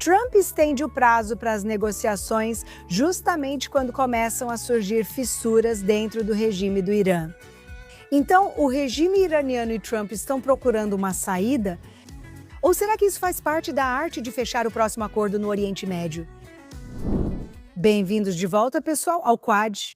Trump estende o prazo para as negociações justamente quando começam a surgir fissuras dentro do regime do Irã. Então, o regime iraniano e Trump estão procurando uma saída? Ou será que isso faz parte da arte de fechar o próximo acordo no Oriente Médio? Bem-vindos de volta, pessoal, ao Quad.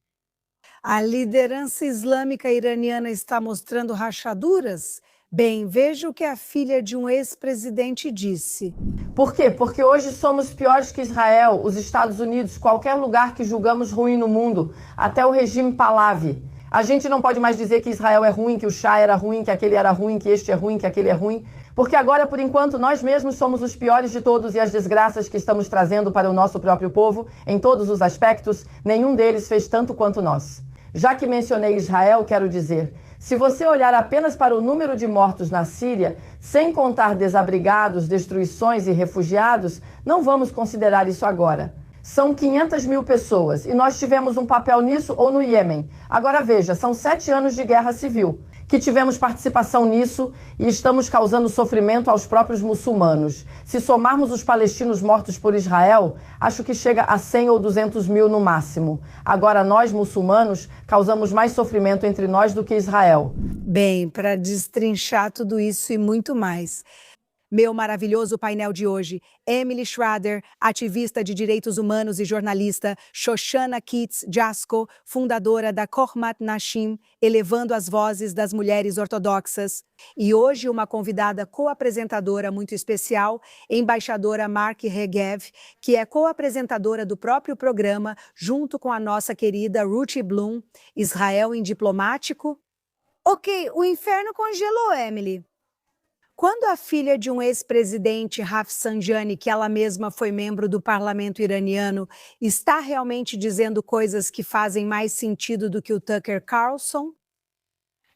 A liderança islâmica iraniana está mostrando rachaduras? Bem, veja o que a filha de um ex-presidente disse. Por quê? Porque hoje somos piores que Israel, os Estados Unidos, qualquer lugar que julgamos ruim no mundo, até o regime Pahlavi. A gente não pode mais dizer que Israel é ruim, que o Shah era ruim, que aquele era ruim, que este é ruim, que aquele é ruim, porque agora, por enquanto, nós mesmos somos os piores de todos e as desgraças que estamos trazendo para o nosso próprio povo, em todos os aspectos, nenhum deles fez tanto quanto nós. Já que mencionei Israel, quero dizer, se você olhar apenas para o número de mortos na Síria, sem contar desabrigados, destruições e refugiados, não vamos considerar isso agora. São 500 mil pessoas e nós tivemos um papel nisso ou no Iêmen. Agora veja, são 7 anos de guerra civil que tivemos participação nisso e estamos causando sofrimento aos próprios muçulmanos. Se somarmos os palestinos mortos por Israel, acho que chega a 100 ou 200 mil no máximo. Agora nós, muçulmanos, causamos mais sofrimento entre nós do que Israel. Bem, para destrinchar tudo isso e muito mais, meu maravilhoso painel de hoje, Emily Schrader, ativista de direitos humanos e jornalista, Shoshana Kitz Jasko, fundadora da Chochmat Nashim, elevando as vozes das mulheres ortodoxas, e hoje uma convidada co-apresentadora muito especial, embaixadora Mark Regev, que é co-apresentadora do próprio programa, junto com a nossa querida Ruthie Bloom, Israel em Diplomático. Ok, o inferno congelou, Emily. Quando a filha de um ex-presidente, Rafsanjani, que ela mesma foi membro do parlamento iraniano, está realmente dizendo coisas que fazem mais sentido do que o Tucker Carlson?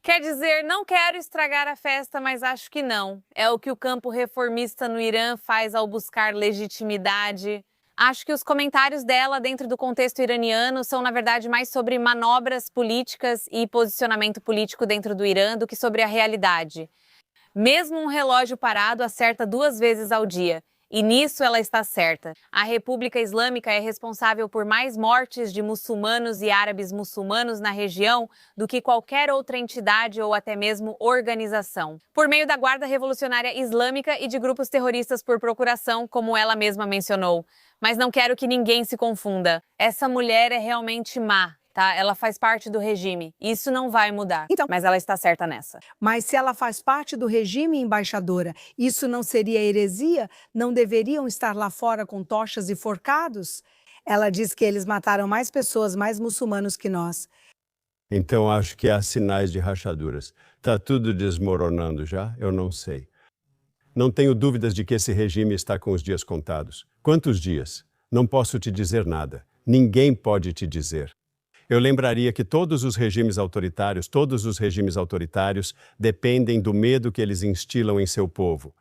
Quer dizer, não quero estragar a festa, mas acho que não. É o que o campo reformista no Irã faz ao buscar legitimidade. Acho que os comentários dela dentro do contexto iraniano são, na verdade, mais sobre manobras políticas e posicionamento político dentro do Irã do que sobre a realidade. Mesmo um relógio parado acerta 2 vezes ao dia, e nisso ela está certa. A República Islâmica é responsável por mais mortes de muçulmanos e árabes muçulmanos na região do que qualquer outra entidade ou até mesmo organização, por meio da Guarda Revolucionária Islâmica e de grupos terroristas por procuração, como ela mesma mencionou. Mas não quero que ninguém se confunda. Essa mulher é realmente má. Tá? Ela faz parte do regime. Isso não vai mudar, Então, mas ela está certa nessa. Mas se ela faz parte do regime, embaixadora, isso não seria heresia? Não deveriam estar lá fora com tochas e forcados? Ela diz que eles mataram mais pessoas, mais muçulmanos que nós. Então acho que há sinais de rachaduras. Está tudo desmoronando já? Eu não sei. Não tenho dúvidas de que esse regime está com os dias contados. Quantos dias? Não posso te dizer nada. Ninguém pode te dizer. Eu lembraria que todos os regimes autoritários dependem do medo que eles instilam em seu povo.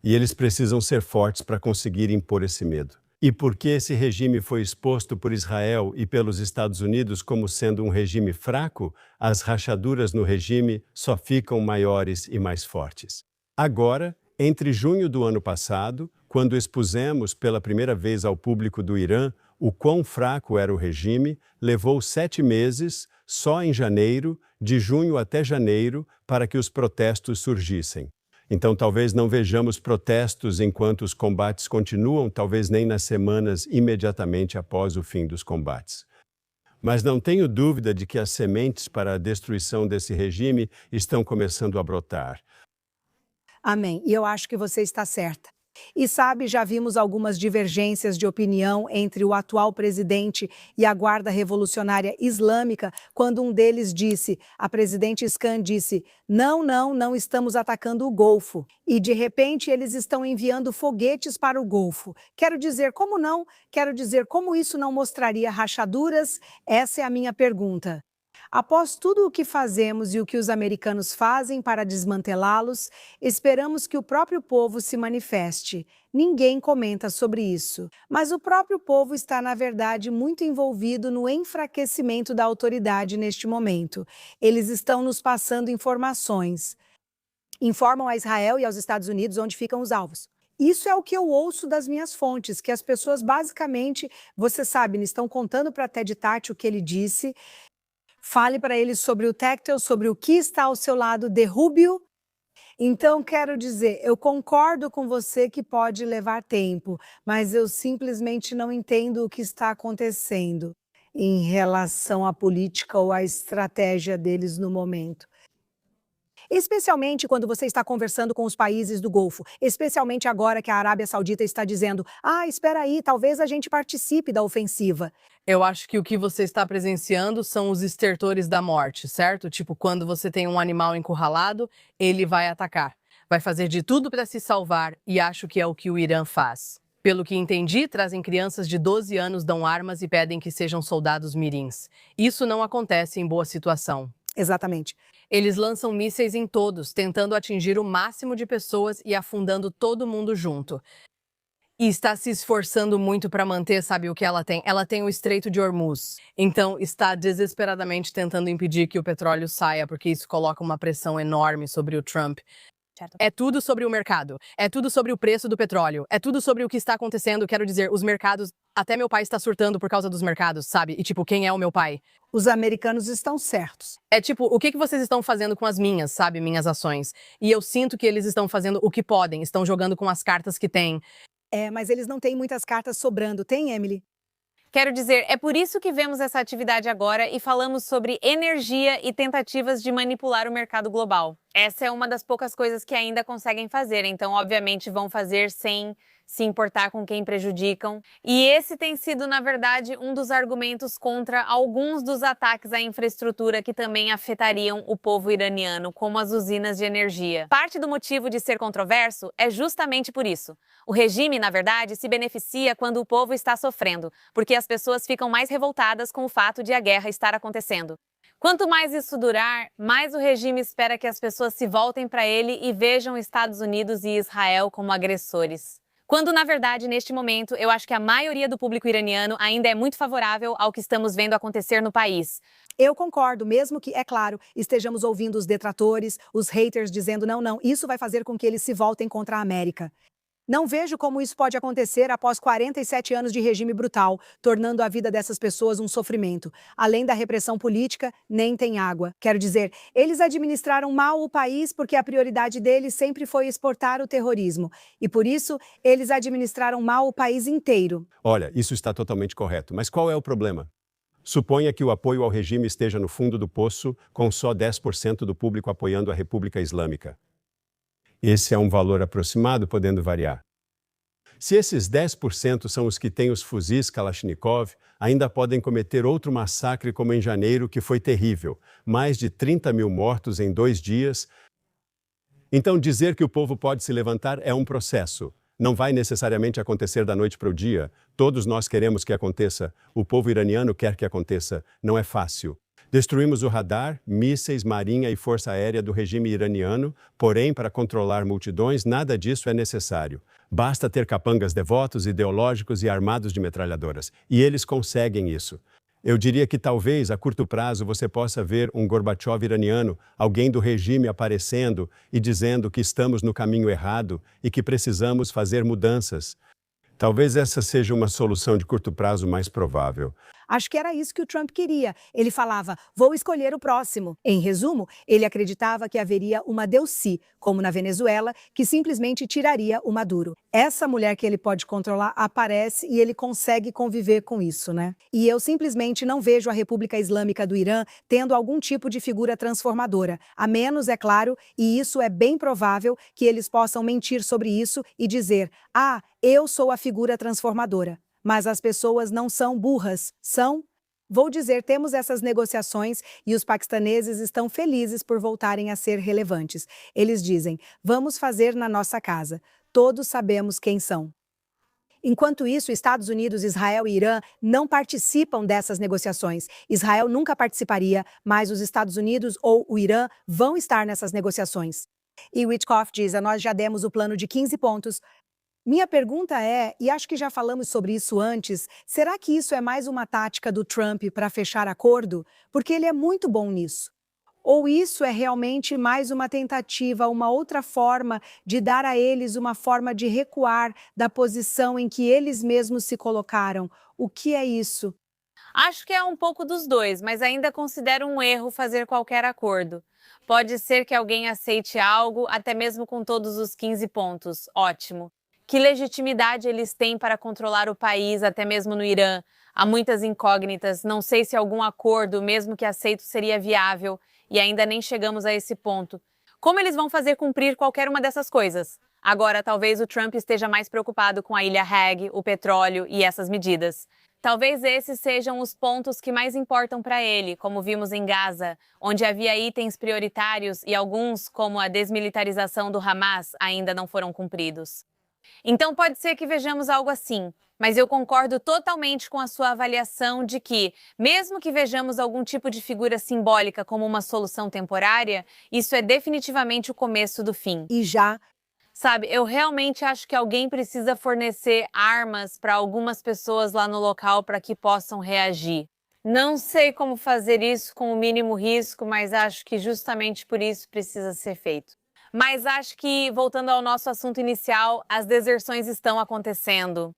E eles precisam ser fortes para conseguir impor esse medo. E porque esse regime foi exposto por Israel e pelos Estados Unidos como sendo um regime fraco, as rachaduras no regime só ficam maiores e mais fortes. Agora, entre junho do ano passado, quando expusemos pela primeira vez ao público do Irã o quão fraco era o regime, levou 7 meses, só em janeiro, de junho até janeiro, para que os protestos surgissem. Então talvez não vejamos protestos enquanto os combates continuam, talvez nem nas semanas imediatamente após o fim dos combates. Mas não tenho dúvida de que as sementes para a destruição desse regime estão começando a brotar. Amém. E eu acho que você está certa. E sabe, já vimos algumas divergências de opinião entre o atual presidente e a Guarda Revolucionária Islâmica, quando um deles disse, a presidente Scan disse, não estamos atacando o Golfo. E de repente eles estão enviando foguetes para o Golfo. Quero dizer, como não? Quero dizer, como isso não mostraria rachaduras? Essa é a minha pergunta. Após tudo o que fazemos e o que os americanos fazem para desmantelá-los, esperamos que o próprio povo se manifeste. Ninguém comenta sobre isso. Mas o próprio povo está, na verdade, muito envolvido no enfraquecimento da autoridade neste momento. Eles estão nos passando informações. Informam a Israel e aos Estados Unidos onde ficam os alvos. Isso é o que eu ouço das minhas fontes, que as pessoas basicamente, você sabe, estão contando para Ted Tati o que ele disse. Fale para ele sobre o Tactile, sobre o que está ao seu lado, derrube-o. Então, quero dizer, eu concordo com você que pode levar tempo, mas eu simplesmente não entendo o que está acontecendo em relação à política ou à estratégia deles no momento. Especialmente quando você está conversando com os países do Golfo, especialmente agora que a Arábia Saudita está dizendo: espera aí, talvez a gente participe da ofensiva. Eu acho que o que você está presenciando são os estertores da morte, certo? Tipo, quando você tem um animal encurralado, ele vai atacar. Vai fazer de tudo para se salvar e acho que é o que o Irã faz. Pelo que entendi, trazem crianças de 12 anos, dão armas e pedem que sejam soldados mirins. Isso não acontece em boa situação. Exatamente. Eles lançam mísseis em todos, tentando atingir o máximo de pessoas e afundando todo mundo junto. E está se esforçando muito para manter, sabe o que ela tem? Ela tem o Estreito de Hormuz. Então, está desesperadamente tentando impedir que o petróleo saia, porque isso coloca uma pressão enorme sobre o Trump. Certo. É tudo sobre o mercado, é tudo sobre o preço do petróleo, é tudo sobre o que está acontecendo, quero dizer, os mercados, até meu pai está surtando por causa dos mercados, sabe? E tipo, quem é o meu pai? Os americanos estão certos. É tipo, o que vocês estão fazendo com as minhas, sabe, minhas ações? E eu sinto que eles estão fazendo o que podem, estão jogando com as cartas que têm. Mas eles não têm muitas cartas sobrando, tem, Emily? Quero dizer, é por isso que vemos essa atividade agora e falamos sobre energia e tentativas de manipular o mercado global. Essa é uma das poucas coisas que ainda conseguem fazer, então obviamente vão fazer sem se importar com quem prejudicam. E esse tem sido, na verdade, um dos argumentos contra alguns dos ataques à infraestrutura que também afetariam o povo iraniano, como as usinas de energia. Parte do motivo de ser controverso é justamente por isso. O regime, na verdade, se beneficia quando o povo está sofrendo, porque as pessoas ficam mais revoltadas com o fato de a guerra estar acontecendo. Quanto mais isso durar, mais o regime espera que as pessoas se voltem para ele e vejam Estados Unidos e Israel como agressores. Quando, na verdade, neste momento, eu acho que a maioria do público iraniano ainda é muito favorável ao que estamos vendo acontecer no país. Eu concordo, mesmo que, é claro, estejamos ouvindo os detratores, os haters dizendo não, isso vai fazer com que eles se voltem contra a América. Não vejo como isso pode acontecer após 47 anos de regime brutal, tornando a vida dessas pessoas um sofrimento. Além da repressão política, nem tem água. Quero dizer, eles administraram mal o país porque a prioridade deles sempre foi exportar o terrorismo. E por isso, eles administraram mal o país inteiro. Olha, isso está totalmente correto, mas qual é o problema? Suponha que o apoio ao regime esteja no fundo do poço, com só 10% do público apoiando a República Islâmica. Esse é um valor aproximado, podendo variar. Se esses 10% são os que têm os fuzis Kalashnikov, ainda podem cometer outro massacre como em janeiro, que foi terrível. Mais de 30 mil mortos em 2 dias. Então, dizer que o povo pode se levantar é um processo. Não vai necessariamente acontecer da noite para o dia. Todos nós queremos que aconteça. O povo iraniano quer que aconteça. Não é fácil. Destruímos o radar, mísseis, marinha e força aérea do regime iraniano, porém, para controlar multidões, nada disso é necessário. Basta ter capangas devotos, ideológicos e armados de metralhadoras. E eles conseguem isso. Eu diria que talvez, a curto prazo, você possa ver um Gorbachev iraniano, alguém do regime aparecendo e dizendo que estamos no caminho errado e que precisamos fazer mudanças. Talvez essa seja uma solução de curto prazo mais provável. Acho que era isso que o Trump queria. Ele falava, vou escolher o próximo. Em resumo, ele acreditava que haveria uma Deus-si, como na Venezuela, que simplesmente tiraria o Maduro. Essa mulher que ele pode controlar aparece e ele consegue conviver com isso, né? E eu simplesmente não vejo a República Islâmica do Irã tendo algum tipo de figura transformadora, a menos, é claro, e isso é bem provável, que eles possam mentir sobre isso e dizer, eu sou a figura transformadora. Mas as pessoas não são burras, são? Vou dizer, temos essas negociações e os paquistaneses estão felizes por voltarem a ser relevantes. Eles dizem, vamos fazer na nossa casa. Todos sabemos quem são. Enquanto isso, Estados Unidos, Israel e Irã não participam dessas negociações. Israel nunca participaria, mas os Estados Unidos ou o Irã vão estar nessas negociações. E Witkoff diz, nós já demos o plano de 15 pontos. Minha pergunta é, e acho que já falamos sobre isso antes, será que isso é mais uma tática do Trump para fechar acordo? Porque ele é muito bom nisso. Ou isso é realmente mais uma tentativa, uma outra forma de dar a eles uma forma de recuar da posição em que eles mesmos se colocaram? O que é isso? Acho que é um pouco dos dois, mas ainda considero um erro fazer qualquer acordo. Pode ser que alguém aceite algo, até mesmo com todos os 15 pontos. Ótimo. Que legitimidade eles têm para controlar o país, até mesmo no Irã? Há muitas incógnitas, não sei se algum acordo, mesmo que aceito, seria viável, e ainda nem chegamos a esse ponto. Como eles vão fazer cumprir qualquer uma dessas coisas? Agora, talvez o Trump esteja mais preocupado com a Ilha Hague, o petróleo e essas medidas. Talvez esses sejam os pontos que mais importam para ele, como vimos em Gaza, onde havia itens prioritários e alguns, como a desmilitarização do Hamas, ainda não foram cumpridos. Então pode ser que vejamos algo assim, mas eu concordo totalmente com a sua avaliação de que, mesmo que vejamos algum tipo de figura simbólica como uma solução temporária, isso é definitivamente o começo do fim. E já Sabe, eu realmente acho que alguém precisa fornecer armas para algumas pessoas lá no local para que possam reagir. Não sei como fazer isso com o mínimo risco, mas acho que justamente por isso precisa ser feito. Mas acho que, voltando ao nosso assunto inicial, as deserções estão acontecendo.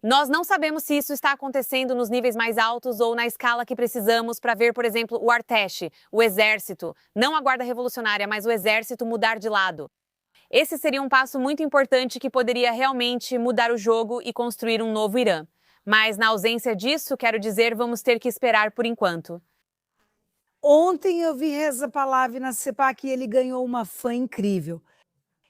Nós não sabemos se isso está acontecendo nos níveis mais altos ou na escala que precisamos para ver, por exemplo, o Arteche, o exército, não a guarda revolucionária, mas o exército mudar de lado. Esse seria um passo muito importante que poderia realmente mudar o jogo e construir um novo Irã. Mas, na ausência disso, quero dizer, vamos ter que esperar por enquanto. ontem eu vi Reza Pahlavi na CEPAC e ele ganhou uma fã incrível.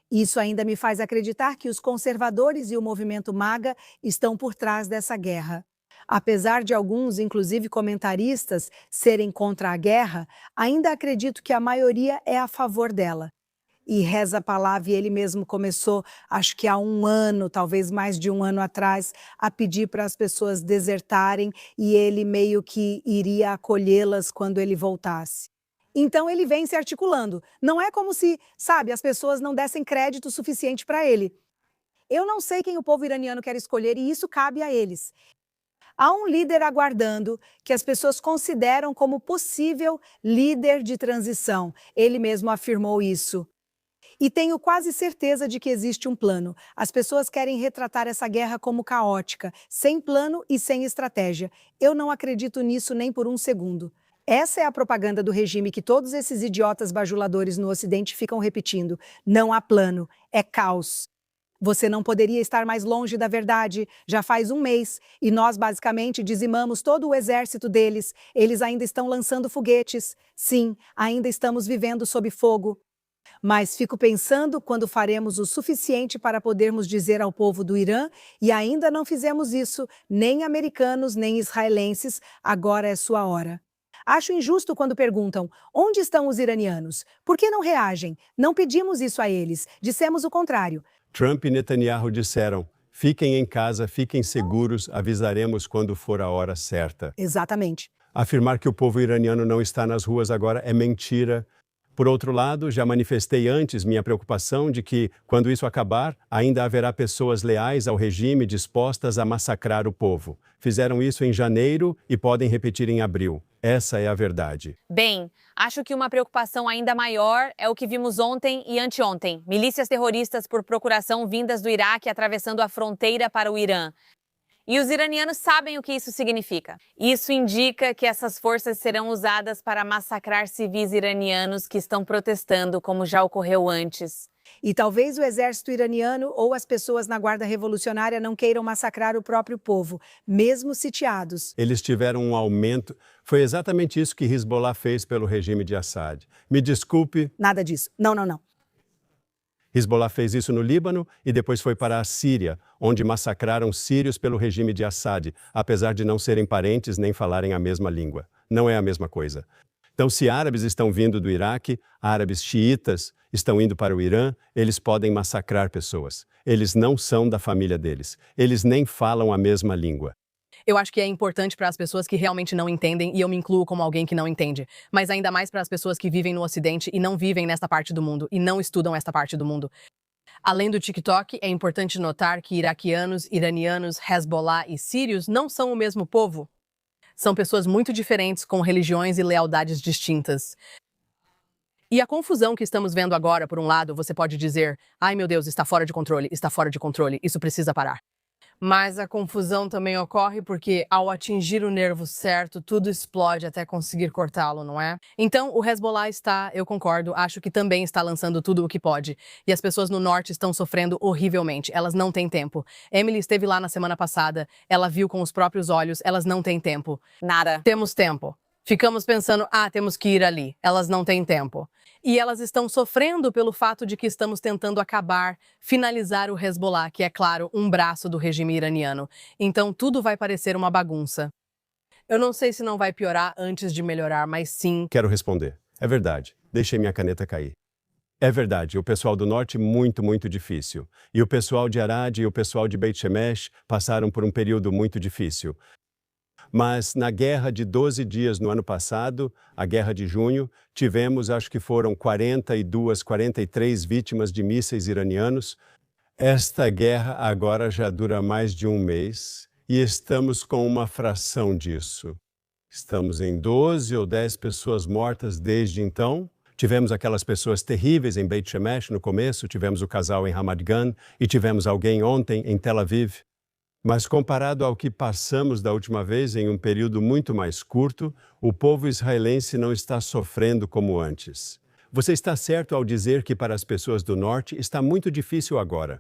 Isso ainda me faz acreditar que os conservadores e o movimento MAGA estão por trás dessa guerra. Apesar de alguns, inclusive comentaristas, serem contra a guerra, ainda acredito que a maioria é a favor dela. E Reza Pahlavi, ele mesmo começou, acho que há um ano, talvez mais de um ano atrás, a pedir para as pessoas desertarem e ele meio que iria acolhê-las quando ele voltasse. Então ele vem se articulando. Não é como se, sabe, as pessoas não dessem crédito suficiente para ele. Eu não sei quem o povo iraniano quer escolher e isso cabe a eles. Há um líder aguardando que as pessoas consideram como possível líder de transição. Ele mesmo afirmou isso. E tenho quase certeza de que existe um plano. As pessoas querem retratar essa guerra como caótica, sem plano e sem estratégia. Eu não acredito nisso nem por um segundo. Essa é a propaganda do regime que todos esses idiotas bajuladores no Ocidente ficam repetindo. Não há plano, é caos. Você não poderia estar mais longe da verdade. Já faz um mês e nós basicamente dizimamos todo o exército deles. Eles ainda estão lançando foguetes. Sim, ainda estamos vivendo sob fogo. Mas fico pensando quando faremos o suficiente para podermos dizer ao povo do Irã, e ainda não fizemos isso, nem americanos, nem israelenses, agora é sua hora. Acho injusto quando perguntam, onde estão os iranianos? Por que não reagem? Não pedimos isso a eles, dissemos o contrário. Trump e Netanyahu disseram: fiquem em casa, fiquem seguros, avisaremos quando for a hora certa. Exatamente. Afirmar que o povo iraniano não está nas ruas agora é mentira. Por outro lado, já manifestei antes minha preocupação de que, quando isso acabar, ainda haverá pessoas leais ao regime dispostas a massacrar o povo. Fizeram isso em janeiro e podem repetir em abril. Essa é a verdade. Bem, acho que uma preocupação ainda maior é o que vimos ontem e anteontem. Milícias terroristas por procuração vindas do Iraque atravessando a fronteira para o Irã. E os iranianos sabem o que isso significa. Isso indica que essas forças serão usadas para massacrar civis iranianos que estão protestando, como já ocorreu antes. E talvez o exército iraniano ou as pessoas na guarda revolucionária não queiram massacrar o próprio povo, mesmo sitiados. Eles tiveram um aumento. Foi exatamente isso que Hezbollah fez pelo regime de Assad. Me desculpe. Nada disso. Não. Hezbollah fez isso no Líbano e depois foi para a Síria, onde massacraram sírios pelo regime de Assad, apesar de não serem parentes nem falarem a mesma língua. Não é a mesma coisa. Então, se árabes estão vindo do Iraque, árabes xiitas estão indo para o Irã, eles podem massacrar pessoas. Eles não são da família deles. Eles nem falam a mesma língua. Eu acho que é importante para as pessoas que realmente não entendem, e eu me incluo como alguém que não entende, mas ainda mais para as pessoas que vivem no Ocidente e não vivem nesta parte do mundo, e não estudam esta parte do mundo. Além do TikTok, é importante notar que iraquianos, iranianos, Hezbollah e sírios não são o mesmo povo. São pessoas muito diferentes com religiões e lealdades distintas. E a confusão que estamos vendo agora, por um lado, você pode dizer, ai meu Deus, está fora de controle, isso precisa parar. Mas a confusão também ocorre porque, ao atingir o nervo certo, tudo explode até conseguir cortá-lo, não é? Então, o Hezbollah está, eu concordo, acho que também está lançando tudo o que pode. E as pessoas no norte estão sofrendo horrivelmente, elas não têm tempo. Emily esteve lá na semana passada, ela viu com os próprios olhos, elas não têm tempo. Nada. Temos tempo. Ficamos pensando, temos que ir ali. Elas não têm tempo. E elas estão sofrendo pelo fato de que estamos tentando finalizar o Hezbollah, que é, claro, um braço do regime iraniano. Então, tudo vai parecer uma bagunça. Eu não sei se não vai piorar antes de melhorar, mas sim. Quero responder. É verdade. Deixei minha caneta cair. É verdade, o pessoal do norte muito, muito difícil. E o pessoal de Arad e o pessoal de Beit Shemesh passaram por um período muito difícil. Mas na guerra de 12 dias no ano passado, a guerra de junho, tivemos, acho que foram 42, 43 vítimas de mísseis iranianos. Esta guerra agora já dura mais de um mês e estamos com uma fração disso. Estamos em 12 ou 10 pessoas mortas desde então. Tivemos aquelas pessoas terríveis em Beit Shemesh no começo, tivemos o casal em Ramat Gan e tivemos alguém ontem em Tel Aviv. Mas comparado ao que passamos da última vez em um período muito mais curto, o povo israelense não está sofrendo como antes. Você está certo ao dizer que para as pessoas do norte está muito difícil agora.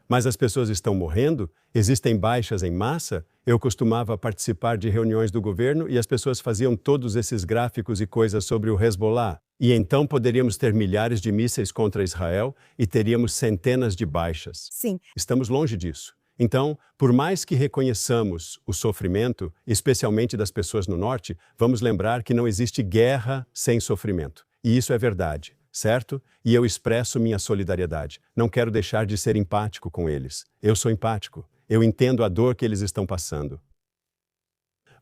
Mas as pessoas estão morrendo? Existem baixas em massa? Eu costumava participar de reuniões do governo e as pessoas faziam todos esses gráficos e coisas sobre o Hezbollah. E então poderíamos ter milhares de mísseis contra Israel e teríamos centenas de baixas. Sim. Estamos longe disso. Então, por mais que reconheçamos o sofrimento, especialmente das pessoas no norte, vamos lembrar que não existe guerra sem sofrimento. E isso é verdade, certo? E eu expresso minha solidariedade. Não quero deixar de ser empático com eles. Eu sou empático. Eu entendo a dor que eles estão passando.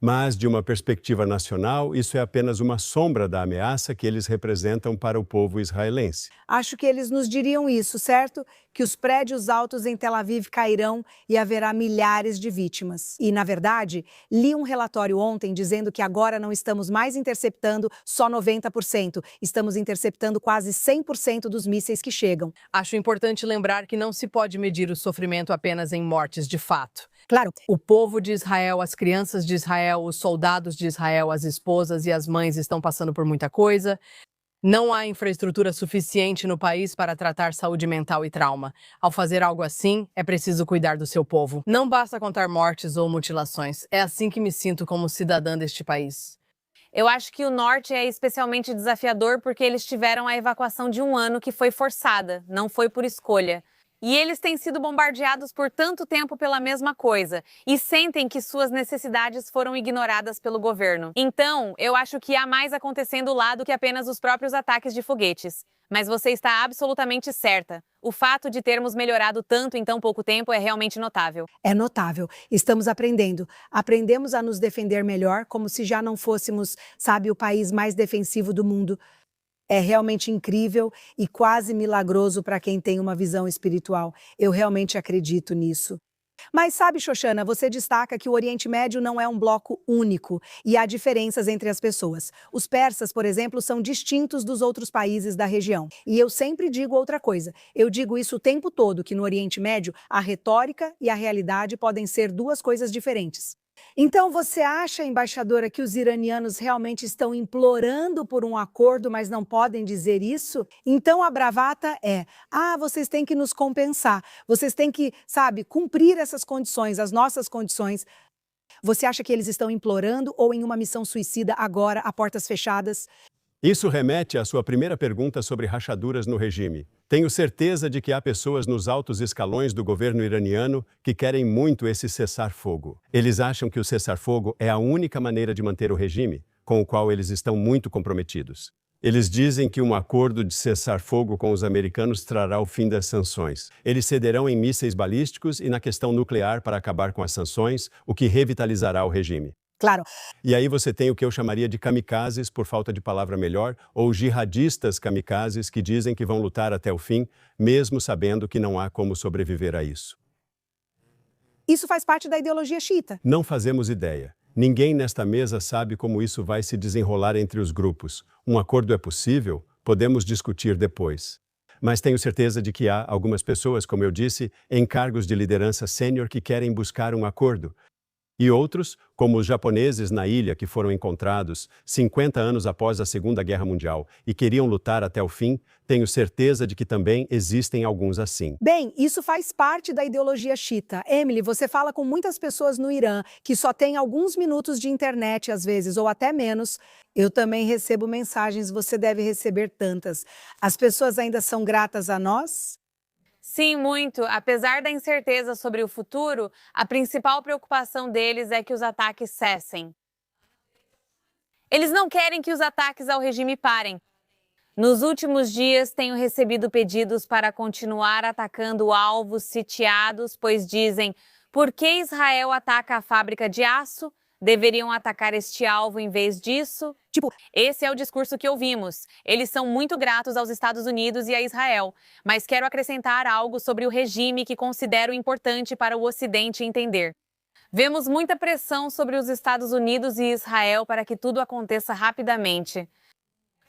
Mas, de uma perspectiva nacional, isso é apenas uma sombra da ameaça que eles representam para o povo israelense. Acho que eles nos diriam isso, certo? Que os prédios altos em Tel Aviv cairão e haverá milhares de vítimas. E, na verdade, li um relatório ontem dizendo que agora não estamos mais interceptando só 90%, estamos interceptando quase 100% dos mísseis que chegam. Acho importante lembrar que não se pode medir o sofrimento apenas em mortes de fato. Claro. O povo de Israel, as crianças de Israel, os soldados de Israel, as esposas e as mães estão passando por muita coisa. Não há infraestrutura suficiente no país para tratar saúde mental e trauma. Ao fazer algo assim, é preciso cuidar do seu povo. Não basta contar mortes ou mutilações. É assim que me sinto como cidadã deste país. Eu acho que o norte é especialmente desafiador porque eles tiveram a evacuação de um ano que foi forçada, não foi por escolha. E eles têm sido bombardeados por tanto tempo pela mesma coisa e sentem que suas necessidades foram ignoradas pelo governo. Então, eu acho que há mais acontecendo lá do que apenas os próprios ataques de foguetes. Mas você está absolutamente certa. O fato de termos melhorado tanto em tão pouco tempo é realmente notável. É notável. Estamos aprendendo. Aprendemos a nos defender melhor, como se já não fôssemos, sabe, o país mais defensivo do mundo. É realmente incrível e quase milagroso para quem tem uma visão espiritual. Eu realmente acredito nisso. Mas sabe, Xoxana, você destaca que o Oriente Médio não é um bloco único e há diferenças entre as pessoas. Os persas, por exemplo, são distintos dos outros países da região. E eu sempre digo outra coisa. Eu digo isso o tempo todo, que no Oriente Médio a retórica e a realidade podem ser duas coisas diferentes. Então, você acha, embaixadora, que os iranianos realmente estão implorando por um acordo, mas não podem dizer isso? Então, a bravata é, vocês têm que nos compensar, vocês têm que, sabe, cumprir essas condições, as nossas condições. Você acha que eles estão implorando ou em uma missão suicida agora, a portas fechadas? Isso remete à sua primeira pergunta sobre rachaduras no regime. Tenho certeza de que há pessoas nos altos escalões do governo iraniano que querem muito esse cessar-fogo. Eles acham que o cessar-fogo é a única maneira de manter o regime, com o qual eles estão muito comprometidos. Eles dizem que um acordo de cessar-fogo com os americanos trará o fim das sanções. Eles cederão em mísseis balísticos e na questão nuclear para acabar com as sanções, o que revitalizará o regime. Claro. E aí você tem o que eu chamaria de kamikazes, por falta de palavra melhor, ou jihadistas kamikazes que dizem que vão lutar até o fim, mesmo sabendo que não há como sobreviver a isso. Isso faz parte da ideologia xiita. Não fazemos ideia. Ninguém nesta mesa sabe como isso vai se desenrolar entre os grupos. Um acordo é possível? Podemos discutir depois. Mas tenho certeza de que há algumas pessoas, como eu disse, em cargos de liderança sênior que querem buscar um acordo. E outros, como os japoneses na ilha que foram encontrados 50 anos após a Segunda Guerra Mundial e queriam lutar até o fim, tenho certeza de que também existem alguns assim. Bem, isso faz parte da ideologia xiita. Emily, você fala com muitas pessoas no Irã que só têm alguns minutos de internet às vezes, ou até menos. Eu também recebo mensagens, você deve receber tantas. As pessoas ainda são gratas a nós? Sim, muito. Apesar da incerteza sobre o futuro, a principal preocupação deles é que os ataques cessem. Eles não querem que os ataques ao regime parem. Nos últimos dias, tenho recebido pedidos para continuar atacando alvos sitiados, pois dizem: por que Israel ataca a fábrica de aço? Deveriam atacar este alvo em vez disso? Esse é o discurso que ouvimos. Eles são muito gratos aos Estados Unidos e a Israel, mas quero acrescentar algo sobre o regime que considero importante para o Ocidente entender. Vemos muita pressão sobre os Estados Unidos e Israel para que tudo aconteça rapidamente.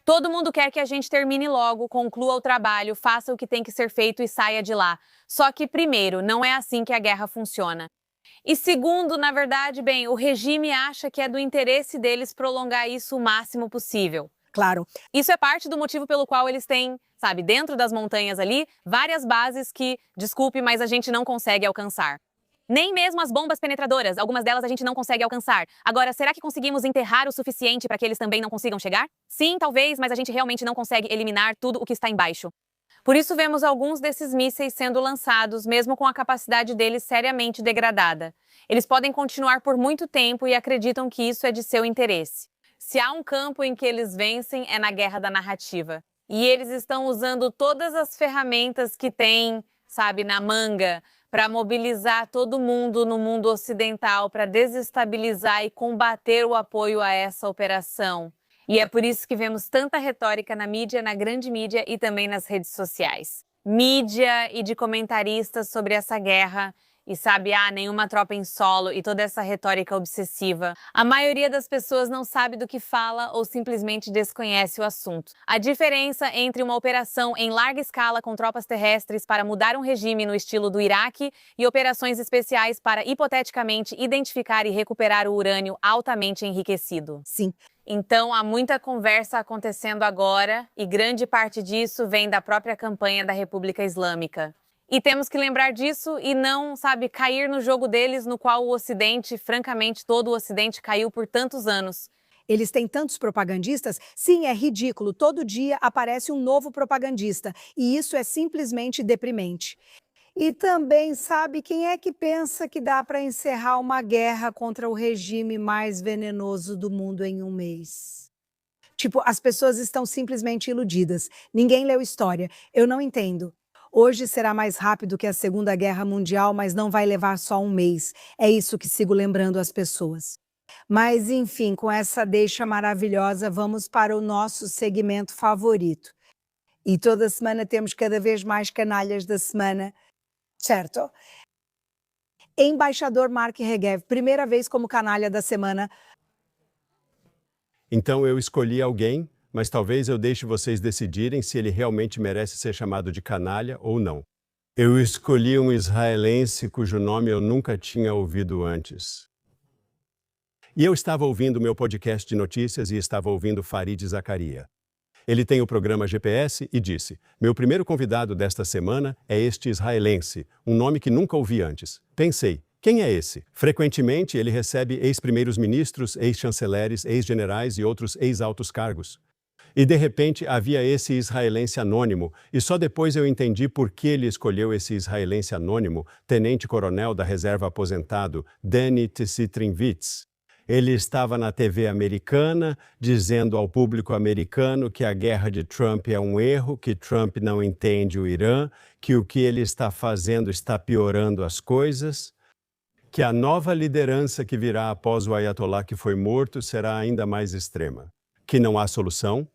Todo mundo quer que a gente termine logo, conclua o trabalho, faça o que tem que ser feito e saia de lá. Só que, primeiro, não é assim que a guerra funciona. E segundo, na verdade, bem, o regime acha que é do interesse deles prolongar isso o máximo possível. Claro. Isso é parte do motivo pelo qual eles têm, sabe, dentro das montanhas ali, várias bases que, desculpe, mas a gente não consegue alcançar. Nem mesmo as bombas penetradoras, algumas delas a gente não consegue alcançar. Agora, será que conseguimos enterrar o suficiente para que eles também não consigam chegar? Sim, talvez, mas a gente realmente não consegue eliminar tudo o que está embaixo. Por isso vemos alguns desses mísseis sendo lançados, mesmo com a capacidade deles seriamente degradada. Eles podem continuar por muito tempo e acreditam que isso é de seu interesse. Se há um campo em que eles vencem, é na guerra da narrativa. E eles estão usando todas as ferramentas que têm, sabe, na manga, para mobilizar todo mundo no mundo ocidental, para desestabilizar e combater o apoio a essa operação. E é por isso que vemos tanta retórica na mídia, na grande mídia e também nas redes sociais. Mídia e de comentaristas sobre essa guerra e sabe, nenhuma tropa em solo e toda essa retórica obsessiva. A maioria das pessoas não sabe do que fala ou simplesmente desconhece o assunto. A diferença entre uma operação em larga escala com tropas terrestres para mudar um regime no estilo do Iraque e operações especiais para, hipoteticamente, identificar e recuperar o urânio altamente enriquecido. Sim. Então, há muita conversa acontecendo agora e grande parte disso vem da própria campanha da República Islâmica. E temos que lembrar disso e não, sabe, cair no jogo deles no qual o Ocidente, francamente, todo o Ocidente caiu por tantos anos. Eles têm tantos propagandistas? Sim, é ridículo. Todo dia aparece um novo propagandista e isso é simplesmente deprimente. E também, sabe, quem é que pensa que dá para encerrar uma guerra contra o regime mais venenoso do mundo em um mês? As pessoas estão simplesmente iludidas. Ninguém leu história. Eu não entendo. Hoje será mais rápido que a Segunda Guerra Mundial, mas não vai levar só um mês. É isso que sigo lembrando às pessoas. Mas, enfim, com essa deixa maravilhosa, vamos para o nosso segmento favorito. E toda semana temos cada vez mais canalhas da semana, certo? Embaixador Mark Regev, primeira vez como canalha da semana. Então eu escolhi alguém, mas talvez eu deixe vocês decidirem se ele realmente merece ser chamado de canalha ou não. Eu escolhi um israelense cujo nome eu nunca tinha ouvido antes. E eu estava ouvindo meu podcast de notícias e estava ouvindo Fareed Zakaria. Ele tem o programa GPS e disse: meu primeiro convidado desta semana é este israelense, um nome que nunca ouvi antes. Pensei, quem é esse? Frequentemente ele recebe ex-primeiros ministros, ex-chanceleres, ex-generais e outros ex-altos cargos. E de repente havia esse israelense anônimo, e só depois eu entendi por que ele escolheu esse israelense anônimo, tenente-coronel da reserva aposentado, Danny Tsitrinvits. Ele estava na TV americana, dizendo ao público americano que a guerra de Trump é um erro, que Trump não entende o Irã, que o que ele está fazendo está piorando as coisas, que a nova liderança que virá após o Ayatollah que foi morto será ainda mais extrema. Que não há solução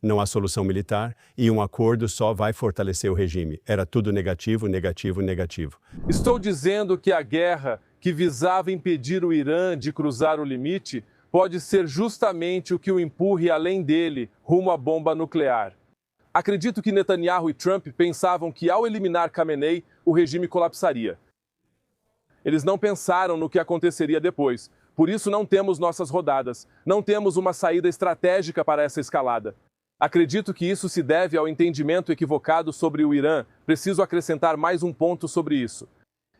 militar, e um acordo só vai fortalecer o regime. Era tudo negativo, negativo, negativo. Estou dizendo que a guerra que visava impedir o Irã de cruzar o limite pode ser justamente o que o empurre além dele, rumo à bomba nuclear. Acredito que Netanyahu e Trump pensavam que ao eliminar Khamenei, o regime colapsaria. Eles não pensaram no que aconteceria depois. Por isso não temos nossas rodadas, não temos uma saída estratégica para essa escalada. Acredito que isso se deve ao entendimento equivocado sobre o Irã. Preciso acrescentar mais um ponto sobre isso.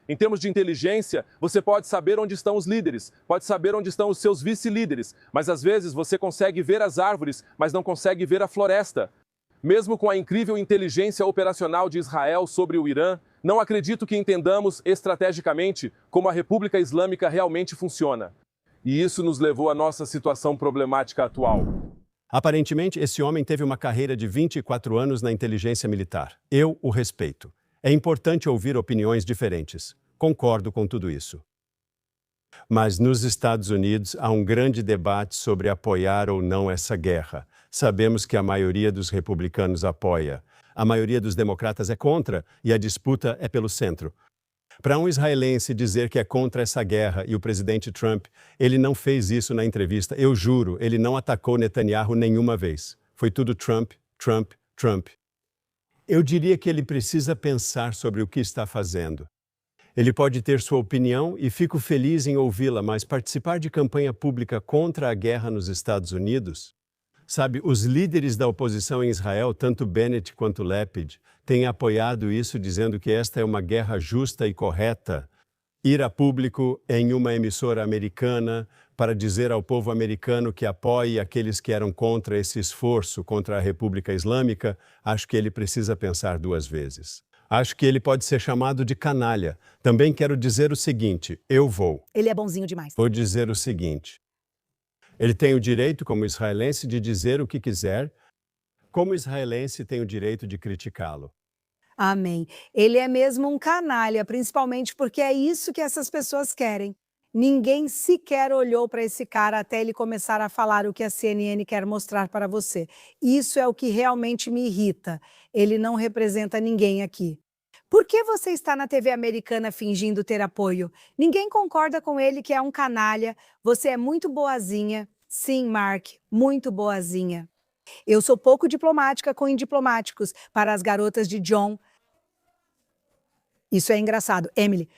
Em termos de inteligência, você pode saber onde estão os líderes, pode saber onde estão os seus vice-líderes, mas às vezes você consegue ver as árvores, mas não consegue ver a floresta. Mesmo com a incrível inteligência operacional de Israel sobre o Irã, não acredito que entendamos estrategicamente como a República Islâmica realmente funciona. E isso nos levou à nossa situação problemática atual. Aparentemente, esse homem teve uma carreira de 24 anos na inteligência militar. Eu o respeito. É importante ouvir opiniões diferentes. Concordo com tudo isso. Mas nos Estados Unidos há um grande debate sobre apoiar ou não essa guerra. Sabemos que a maioria dos republicanos apoia. A maioria dos democratas é contra e a disputa é pelo centro. Para um israelense dizer que é contra essa guerra e o presidente Trump, ele não fez isso na entrevista. Eu juro, ele não atacou Netanyahu nenhuma vez. Foi tudo Trump, Trump, Trump. Eu diria que ele precisa pensar sobre o que está fazendo. Ele pode ter sua opinião e fico feliz em ouvi-la, mas participar de campanha pública contra a guerra nos Estados Unidos? Sabe, os líderes da oposição em Israel, tanto Bennett quanto Lapid, têm apoiado isso dizendo que esta é uma guerra justa e correta. Ir a público em uma emissora americana para dizer ao povo americano que apoie aqueles que eram contra esse esforço contra a República Islâmica, acho que ele precisa pensar duas vezes. Acho que ele pode ser chamado de canalha. Também quero dizer o seguinte, Ele é bonzinho demais. Vou dizer o seguinte. Ele tem o direito, como israelense, de dizer o que quiser. Como israelense, tem o direito de criticá-lo. Amém. Ele é mesmo um canalha, principalmente porque é isso que essas pessoas querem. Ninguém sequer olhou para esse cara até ele começar a falar o que a CNN quer mostrar para você. Isso é o que realmente me irrita. Ele não representa ninguém aqui. Por que você está na TV americana fingindo ter apoio? Ninguém concorda com ele que é um canalha. Você é muito boazinha. Sim, Mark, muito boazinha. Eu sou pouco diplomática com indiplomáticos para as garotas de John. Isso é engraçado. Emily.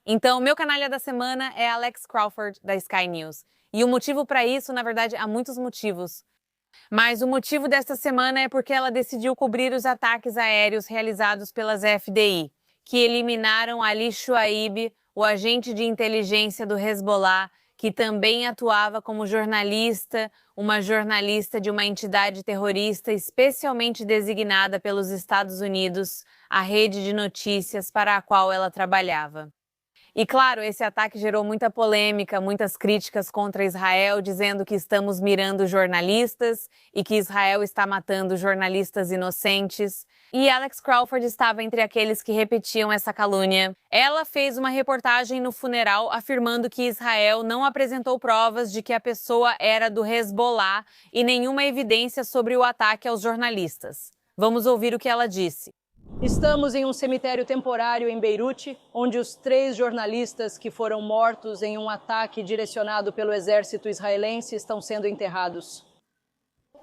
Então, meu canalha da semana é Alex Crawford, da Sky News. E o motivo para isso, na verdade, há muitos motivos. Mas o motivo desta semana é porque ela decidiu cobrir os ataques aéreos realizados pelas FDI, que eliminaram Ali Shuaib, o agente de inteligência do Hezbollah, que também atuava como jornalista, uma jornalista de uma entidade terrorista especialmente designada pelos Estados Unidos, a rede de notícias para a qual ela trabalhava. E claro, esse ataque gerou muita polêmica, muitas críticas contra Israel, dizendo que estamos mirando jornalistas e que Israel está matando jornalistas inocentes. E Alex Crawford estava entre aqueles que repetiam essa calúnia. Ela fez uma reportagem no funeral afirmando que Israel não apresentou provas de que a pessoa era do Hezbollah e nenhuma evidência sobre o ataque aos jornalistas. Vamos ouvir o que ela disse. Estamos em um cemitério temporário em Beirute, onde os 3 jornalistas que foram mortos em um ataque direcionado pelo exército israelense estão sendo enterrados.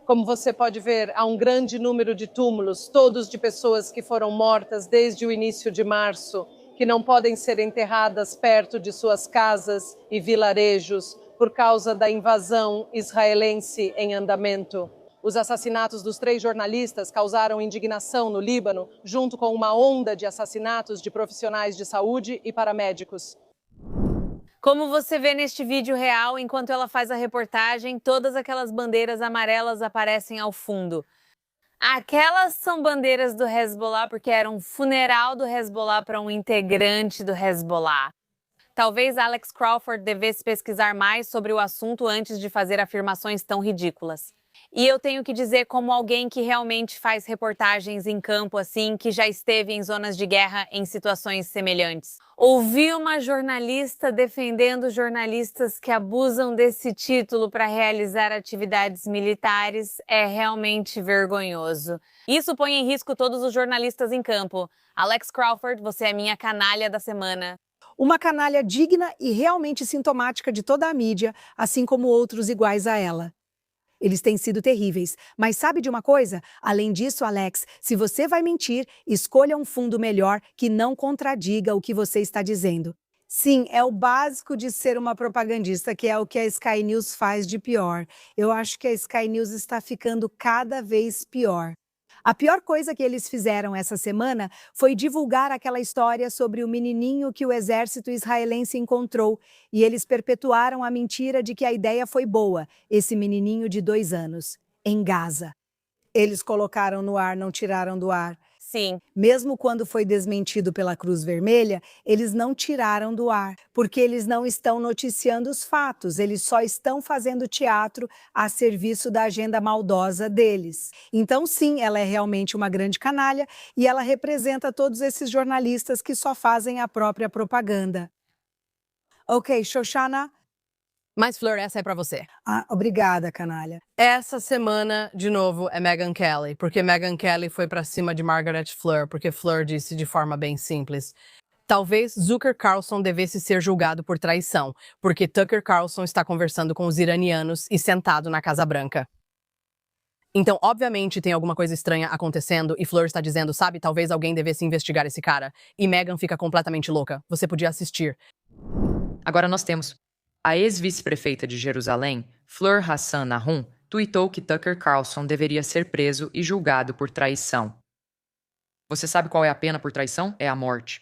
Como você pode ver, há um grande número de túmulos, todos de pessoas que foram mortas desde o início de março, que não podem ser enterradas perto de suas casas e vilarejos por causa da invasão israelense em andamento. Os assassinatos dos 3 jornalistas causaram indignação no Líbano, junto com uma onda de assassinatos de profissionais de saúde e paramédicos. Como você vê neste vídeo real, enquanto ela faz a reportagem, todas aquelas bandeiras amarelas aparecem ao fundo. Aquelas são bandeiras do Hezbollah porque era um funeral do Hezbollah para um integrante do Hezbollah. Talvez Alex Crawford devesse pesquisar mais sobre o assunto antes de fazer afirmações tão ridículas. E eu tenho que dizer, como alguém que realmente faz reportagens em campo assim, que já esteve em zonas de guerra em situações semelhantes. Ouvir uma jornalista defendendo jornalistas que abusam desse título para realizar atividades militares é realmente vergonhoso. Isso põe em risco todos os jornalistas em campo. Alex Crawford, você é minha canalha da semana. Uma canalha digna e realmente sintomática de toda a mídia, assim como outros iguais a ela. Eles têm sido terríveis. Mas sabe de uma coisa? Além disso, Alex, se você vai mentir, escolha um fundo melhor que não contradiga o que você está dizendo. Sim, é o básico de ser uma propagandista, que é o que a Sky News faz de pior. Eu acho que a Sky News está ficando cada vez pior. A pior coisa que eles fizeram essa semana foi divulgar aquela história sobre o menininho que o exército israelense encontrou, e eles perpetuaram a mentira de que a ideia foi boa, esse menininho de 2 anos, em Gaza. Eles colocaram no ar, não tiraram do ar. Sim. Mesmo quando foi desmentido pela Cruz Vermelha, eles não tiraram do ar, porque eles não estão noticiando os fatos, eles só estão fazendo teatro a serviço da agenda maldosa deles. Então, sim, ela é realmente uma grande canalha e ela representa todos esses jornalistas que só fazem a própria propaganda. Ok, Shoshana? Mas, Fleur, essa é pra você. Obrigada, canalha. Essa semana, de novo, é Megyn Kelly, porque Megyn Kelly foi pra cima de Margaret Fleur, porque Fleur disse de forma bem simples: talvez Tucker Carlson devesse ser julgado por traição, porque Tucker Carlson está conversando com os iranianos e sentado na Casa Branca. Então, obviamente, tem alguma coisa estranha acontecendo e Fleur está dizendo, sabe, talvez alguém devesse investigar esse cara. E Megyn fica completamente louca. Você podia assistir. Agora nós temos. A ex-vice-prefeita de Jerusalém, Fleur Hassan Nahum, tuitou que Tucker Carlson deveria ser preso e julgado por traição. Você sabe qual é a pena por traição? É a morte.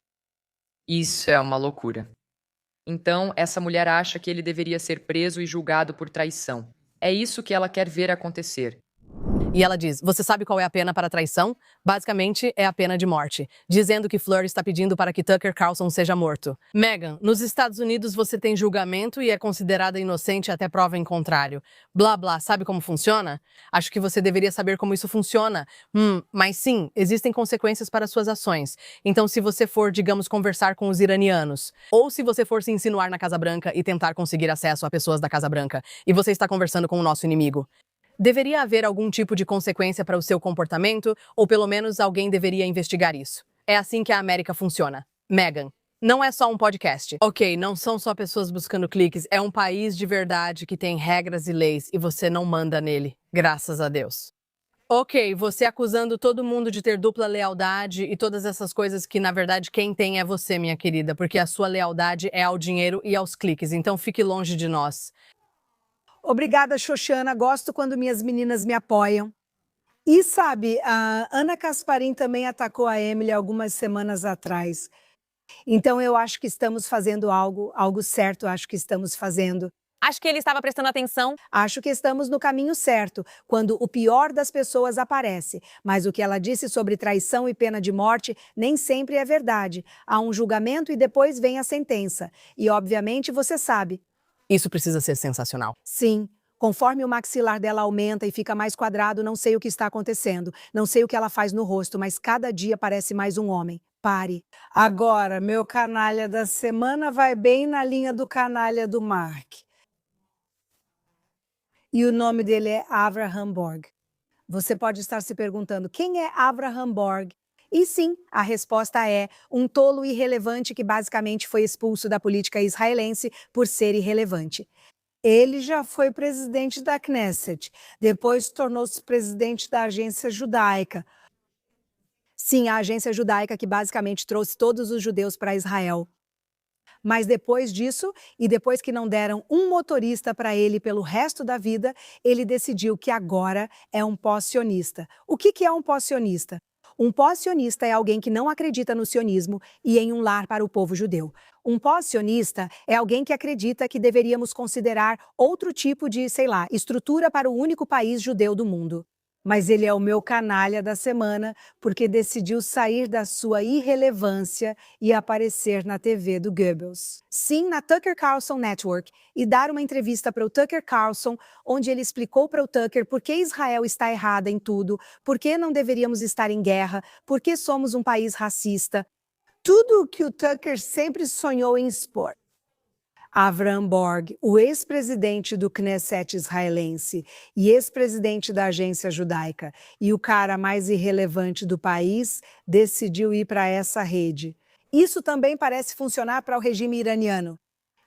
Isso é uma loucura. Então, essa mulher acha que ele deveria ser preso e julgado por traição. É isso que ela quer ver acontecer. E ela diz, você sabe qual é a pena para traição? Basicamente, é a pena de morte, dizendo que Fleur está pedindo para que Tucker Carlson seja morto. Megyn, nos Estados Unidos você tem julgamento e é considerada inocente até prova em contrário. Blá, blá, sabe como funciona? Acho que você deveria saber como isso funciona. Mas sim, existem consequências para suas ações. Então, se você for, digamos, conversar com os iranianos, ou se você for se insinuar na Casa Branca e tentar conseguir acesso a pessoas da Casa Branca, e você está conversando com o nosso inimigo, deveria haver algum tipo de consequência para o seu comportamento, ou pelo menos alguém deveria investigar isso. É assim que a América funciona. Megyn, não é só um podcast. Ok, não são só pessoas buscando cliques, é um país de verdade que tem regras e leis e você não manda nele, graças a Deus. Ok, você acusando todo mundo de ter dupla lealdade e todas essas coisas que, na verdade, quem tem é você, minha querida, porque a sua lealdade é ao dinheiro e aos cliques, então fique longe de nós. Obrigada, Shoshana. Gosto quando minhas meninas me apoiam. E sabe, a Ana Kasparin também atacou a Emily algumas semanas atrás. Então eu acho que estamos fazendo algo certo, acho que estamos fazendo. Acho que ele estava prestando atenção. Acho que estamos no caminho certo, quando o pior das pessoas aparece. Mas o que ela disse sobre traição e pena de morte nem sempre é verdade. Há um julgamento e depois vem a sentença. E obviamente você sabe. Isso precisa ser sensacional. Sim. Conforme o maxilar dela aumenta e fica mais quadrado, não sei o que está acontecendo. Não sei o que ela faz no rosto, mas cada dia parece mais um homem. Pare. Agora, meu canalha da semana vai bem na linha do canalha do Mark. E o nome dele é Avraham Borg. Você pode estar se perguntando, quem é Avraham Borg? E sim, a resposta é um tolo irrelevante que basicamente foi expulso da política israelense por ser irrelevante. Ele já foi presidente da Knesset, depois tornou-se presidente da agência judaica. Sim, a agência judaica que basicamente trouxe todos os judeus para Israel. Mas depois disso, e depois que não deram um motorista para ele pelo resto da vida, ele decidiu que agora é um pós-sionista. O que é um pós-sionista? Um pós-sionista é alguém que não acredita no sionismo e em um lar para o povo judeu. Um pós-sionista é alguém que acredita que deveríamos considerar outro tipo de, estrutura para o único país judeu do mundo. Mas ele é o meu canalha da semana porque decidiu sair da sua irrelevância e aparecer na TV do Goebbels. Sim, na Tucker Carlson Network, e dar uma entrevista para o Tucker Carlson, onde ele explicou para o Tucker por que Israel está errada em tudo, por que não deveríamos estar em guerra, por que somos um país racista. Tudo o que o Tucker sempre sonhou em expor. Avraham Borg, o ex-presidente do Knesset israelense e ex-presidente da agência judaica e o cara mais irrelevante do país, decidiu ir para essa rede. Isso também parece funcionar para o regime iraniano.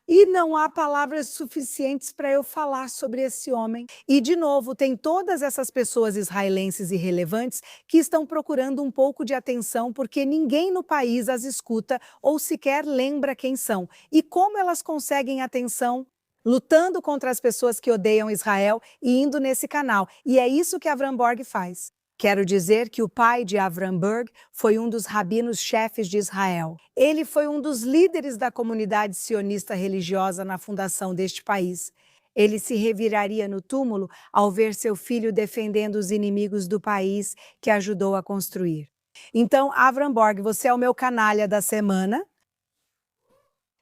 E não há palavras suficientes para eu falar sobre esse homem. E, de novo, tem todas essas pessoas israelenses irrelevantes que estão procurando um pouco de atenção porque ninguém no país as escuta ou sequer lembra quem são. E como elas conseguem atenção? Lutando contra as pessoas que odeiam Israel e indo nesse canal. E é isso que Avram Borg faz. Quero dizer que o pai de Avram Borg foi um dos rabinos-chefes de Israel. Ele foi um dos líderes da comunidade sionista religiosa na fundação deste país. Ele se reviraria no túmulo ao ver seu filho defendendo os inimigos do país que ajudou a construir. Então, Avram Borg, você é o meu canalha da semana.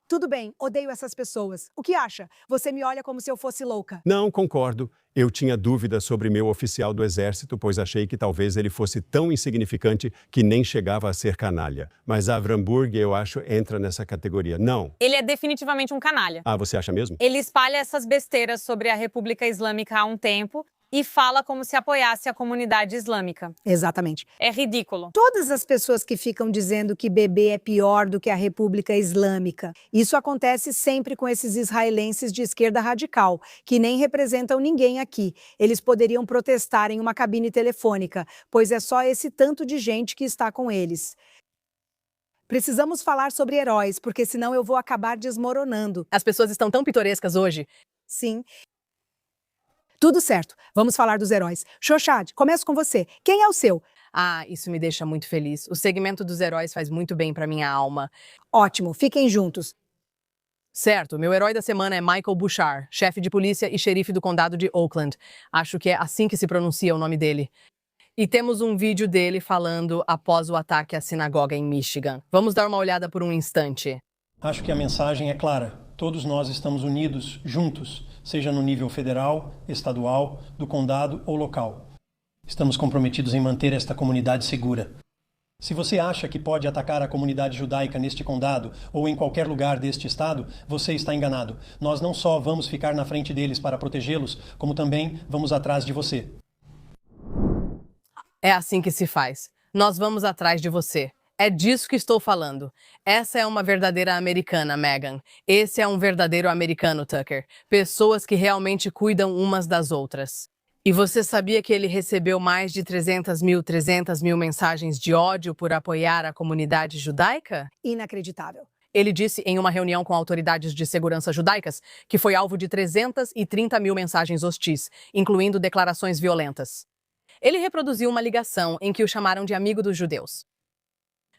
Tudo bem, odeio essas pessoas. O que acha? Você me olha como se eu fosse louca. Não, concordo. Eu tinha dúvidas sobre meu oficial do exército, pois achei que talvez ele fosse tão insignificante que nem chegava a ser canalha. Mas Avram Borg, eu acho, entra nessa categoria. Não. Ele é definitivamente um canalha. Ah, você acha mesmo? Ele espalha essas besteiras sobre a República Islâmica há um tempo e fala como se apoiasse a comunidade islâmica. Exatamente. É ridículo. Todas as pessoas que ficam dizendo que bebê é pior do que a República Islâmica. Isso acontece sempre com esses israelenses de esquerda radical, que nem representam ninguém aqui. Eles poderiam protestar em uma cabine telefônica, pois é só esse tanto de gente que está com eles. Precisamos falar sobre heróis, porque senão eu vou acabar desmoronando. As pessoas estão tão pitorescas hoje. Sim. Tudo certo. Vamos falar dos heróis. Shoshad, começo com você. Quem é o seu? Ah, isso me deixa muito feliz. O segmento dos heróis faz muito bem para minha alma. Ótimo, fiquem juntos. Certo, meu herói da semana é Michael Bouchard, chefe de polícia e xerife do condado de Oakland. Acho que é assim que se pronuncia o nome dele. E temos um vídeo dele falando após o ataque à sinagoga em Michigan. Vamos dar uma olhada por um instante. Acho que a mensagem é clara. Todos nós estamos unidos, juntos, seja no nível federal, estadual, do condado ou local. Estamos comprometidos em manter esta comunidade segura. Se você acha que pode atacar a comunidade judaica neste condado ou em qualquer lugar deste estado, você está enganado. Nós não só vamos ficar na frente deles para protegê-los, como também vamos atrás de você. É assim que se faz. Nós vamos atrás de você. É disso que estou falando. Essa é uma verdadeira americana, Meghan. Esse é um verdadeiro americano, Tucker. Pessoas que realmente cuidam umas das outras. E você sabia que ele recebeu mais de 300 mil mensagens de ódio por apoiar a comunidade judaica? Inacreditável. Ele disse em uma reunião com autoridades de segurança judaicas que foi alvo de 330 mil mensagens hostis, incluindo declarações violentas. Ele reproduziu uma ligação em que o chamaram de amigo dos judeus.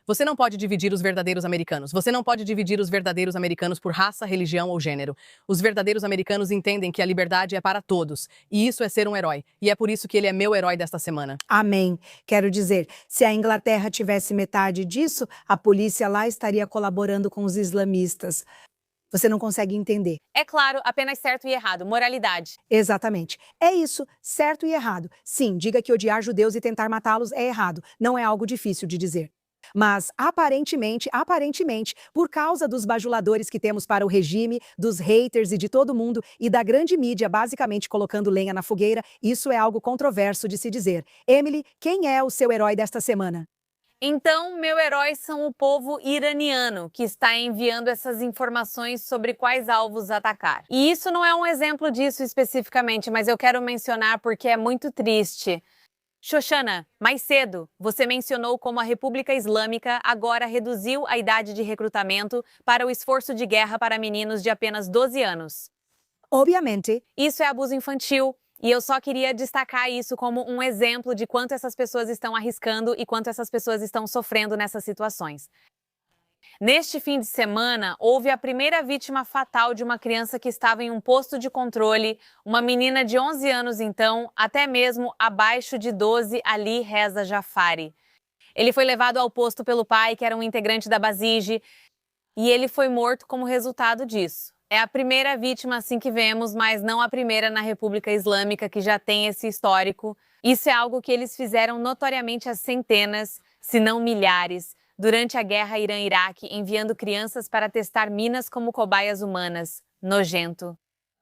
Você não pode dividir os verdadeiros americanos. Você não pode dividir os verdadeiros americanos por raça, religião ou gênero. Os verdadeiros americanos entendem que a liberdade é para todos. E isso é ser um herói. E é por isso que ele é meu herói desta semana. Amém. Quero dizer, se a Inglaterra tivesse metade disso, a polícia lá estaria colaborando com os islamistas. Você não consegue entender. É claro, apenas certo e errado. Moralidade. Exatamente. É isso, certo e errado. Sim, diga que odiar judeus e tentar matá-los é errado. Não é algo difícil de dizer. Mas, aparentemente, por causa dos bajuladores que temos para o regime, dos haters e de todo mundo, e da grande mídia basicamente colocando lenha na fogueira, isso é algo controverso de se dizer. Emily, quem é o seu herói desta semana? Então, meu herói são o povo iraniano, que está enviando essas informações sobre quais alvos atacar. E isso não é um exemplo disso especificamente, mas eu quero mencionar porque é muito triste. Shoshana, mais cedo, você mencionou como a República Islâmica agora reduziu a idade de recrutamento para o esforço de guerra para meninos de apenas 12 anos. Obviamente. Isso é abuso infantil, e eu só queria destacar isso como um exemplo de quanto essas pessoas estão arriscando e quanto essas pessoas estão sofrendo nessas situações. Neste fim de semana, houve a primeira vítima fatal de uma criança que estava em um posto de controle, uma menina de 11 anos então, até mesmo abaixo de 12, Ali Reza Jafari. Ele foi levado ao posto pelo pai, que era um integrante da Basij, e ele foi morto como resultado disso. É a primeira vítima assim que vemos, mas não a primeira na República Islâmica que já tem esse histórico. Isso é algo que eles fizeram notoriamente a centenas, se não milhares, durante a guerra Irã-Iraque, enviando crianças para testar minas como cobaias humanas. Nojento.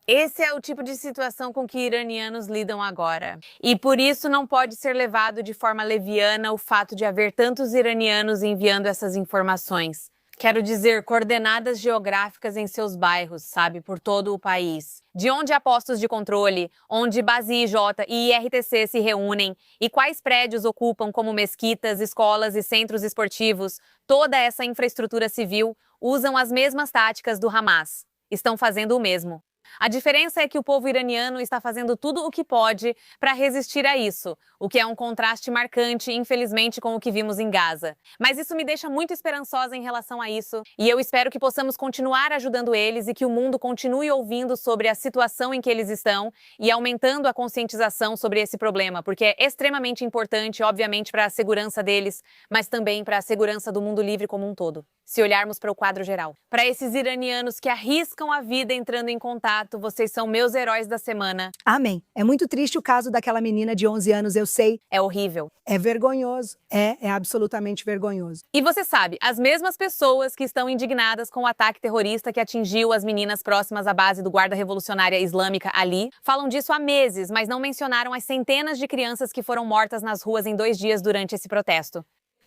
Esse é o tipo de situação com que iranianos lidam agora. E por isso não pode ser levado de forma leviana o fato de haver tantos iranianos enviando essas informações. Quero dizer, coordenadas geográficas em seus bairros, sabe, por todo o país. De onde há postos de controle, onde base IJ e IRTC se reúnem e quais prédios ocupam como mesquitas, escolas e centros esportivos, toda essa infraestrutura civil usam as mesmas táticas do Hamas. Estão fazendo o mesmo. A diferença é que o povo iraniano está fazendo tudo o que pode para resistir a isso, o que é um contraste marcante, infelizmente, com o que vimos em Gaza. Mas isso me deixa muito esperançosa em relação a isso, e eu espero que possamos continuar ajudando eles e que o mundo continue ouvindo sobre a situação em que eles estão e aumentando a conscientização sobre esse problema, porque é extremamente importante, obviamente, para a segurança deles, mas também para a segurança do mundo livre como um todo. Se olharmos para o quadro geral. Para esses iranianos que arriscam a vida entrando em contato, vocês são meus heróis da semana. Amém. É muito triste o caso daquela menina de 11 anos, eu sei. É horrível. É vergonhoso. É absolutamente vergonhoso. E você sabe, as mesmas pessoas que estão indignadas com o ataque terrorista que atingiu as meninas próximas à base do Guarda Revolucionária Islâmica Ali, falam disso há meses, mas não mencionaram as centenas de crianças que foram mortas nas ruas em 2 dias durante esse protesto.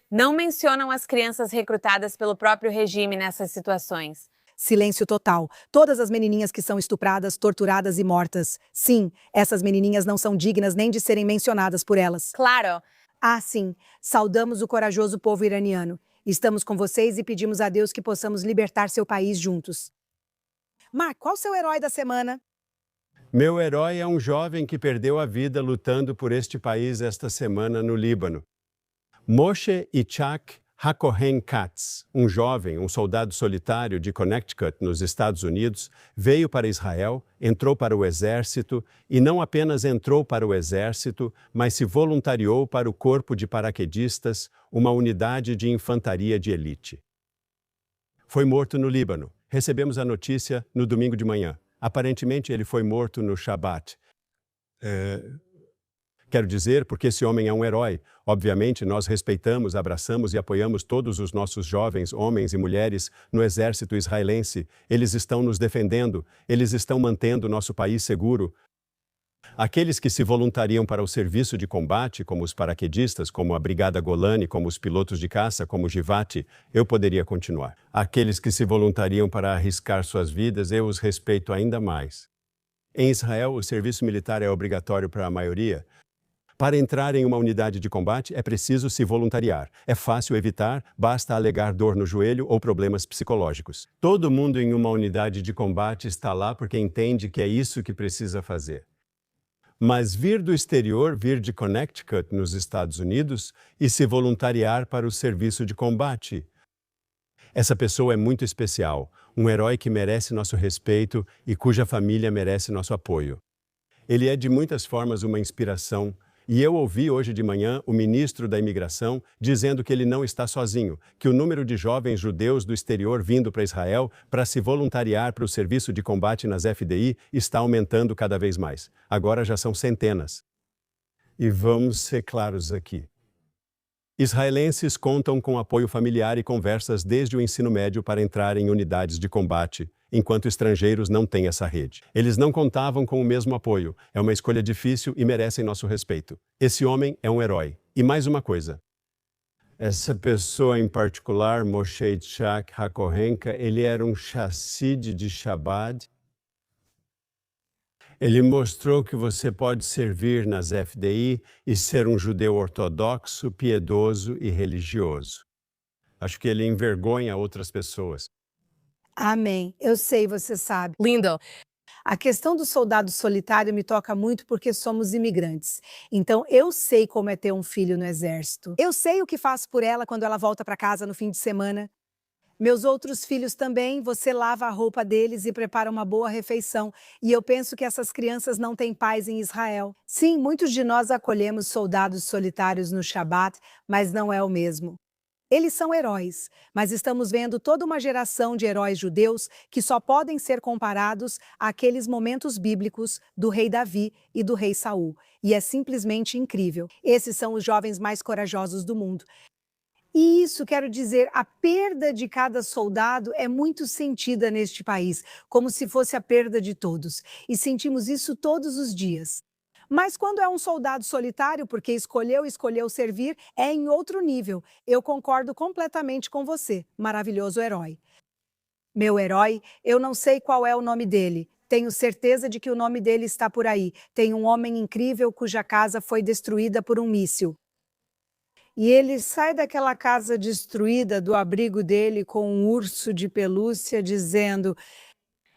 Não mencionam as crianças recrutadas pelo próprio regime nessas situações. Silêncio total. Todas as menininhas que são estupradas, torturadas e mortas. Sim, essas menininhas não são dignas nem de serem mencionadas por elas. Claro. Ah, sim. Saudamos o corajoso povo iraniano. Estamos com vocês e pedimos a Deus que possamos libertar seu país juntos. Mark, qual o seu herói da semana? Meu herói é um jovem que perdeu a vida lutando por este país esta semana no Líbano. Moshe Itzhak Hakohen Katz, um jovem, um soldado solitário de Connecticut, nos Estados Unidos, veio para Israel, entrou para o exército e não apenas entrou para o exército, mas se voluntariou para o Corpo de Paraquedistas, uma unidade de infantaria de elite. Foi morto no Líbano. Recebemos a notícia no domingo de manhã. Aparentemente, ele foi morto no Shabat. Quero dizer, porque esse homem é um herói. Obviamente, nós respeitamos, abraçamos e apoiamos todos os nossos jovens, homens e mulheres, no exército israelense. Eles estão nos defendendo, eles estão mantendo nosso país seguro. Aqueles que se voluntariam para o serviço de combate, como os paraquedistas, como a Brigada Golani, como os pilotos de caça, como o Givati, eu poderia continuar. Aqueles que se voluntariam para arriscar suas vidas, eu os respeito ainda mais. Em Israel, o serviço militar é obrigatório para a maioria. Para entrar em uma unidade de combate, é preciso se voluntariar. É fácil evitar, basta alegar dor no joelho ou problemas psicológicos. Todo mundo em uma unidade de combate está lá porque entende que é isso que precisa fazer. Mas vir do exterior, vir de Connecticut, nos Estados Unidos, e se voluntariar para o serviço de combate. Essa pessoa é muito especial, um herói que merece nosso respeito e cuja família merece nosso apoio. Ele é de muitas formas uma inspiração. E eu ouvi hoje de manhã o ministro da Imigração dizendo que ele não está sozinho, que o número de jovens judeus do exterior vindo para Israel para se voluntariar para o serviço de combate nas FDI está aumentando cada vez mais. Agora já são centenas. E vamos ser claros aqui. Israelenses contam com apoio familiar e conversas desde o ensino médio para entrar em unidades de combate, enquanto estrangeiros não têm essa rede. Eles não contavam com o mesmo apoio. É uma escolha difícil e merecem nosso respeito. Esse homem é um herói. E mais uma coisa. Essa pessoa em particular, Moshe Itzhak Hakohenka, ele era um chasside de Shabbat. Ele mostrou que você pode servir nas FDI e ser um judeu ortodoxo, piedoso e religioso. Acho que ele envergonha outras pessoas. Amém. Eu sei, você sabe. Lindo. A questão do soldado solitário me toca muito porque somos imigrantes. Então, eu sei como é ter um filho no exército. Eu sei o que faço por ela quando ela volta para casa no fim de semana. Meus outros filhos também, você lava a roupa deles e prepara uma boa refeição. E eu penso que essas crianças não têm paz em Israel. Sim, muitos de nós acolhemos soldados solitários no Shabat, mas não é o mesmo. Eles são heróis, mas estamos vendo toda uma geração de heróis judeus que só podem ser comparados àqueles momentos bíblicos do rei Davi e do rei Saul. E é simplesmente incrível. Esses são os jovens mais corajosos do mundo. E isso, quero dizer, a perda de cada soldado é muito sentida neste país, como se fosse a perda de todos. E sentimos isso todos os dias. Mas quando é um soldado solitário, porque escolheu servir, é em outro nível. Eu concordo completamente com você, maravilhoso herói. Meu herói, eu não sei qual é o nome dele. Tenho certeza de que o nome dele está por aí. Tem um homem incrível cuja casa foi destruída por um míssil. E ele sai daquela casa destruída do abrigo dele com um urso de pelúcia dizendo: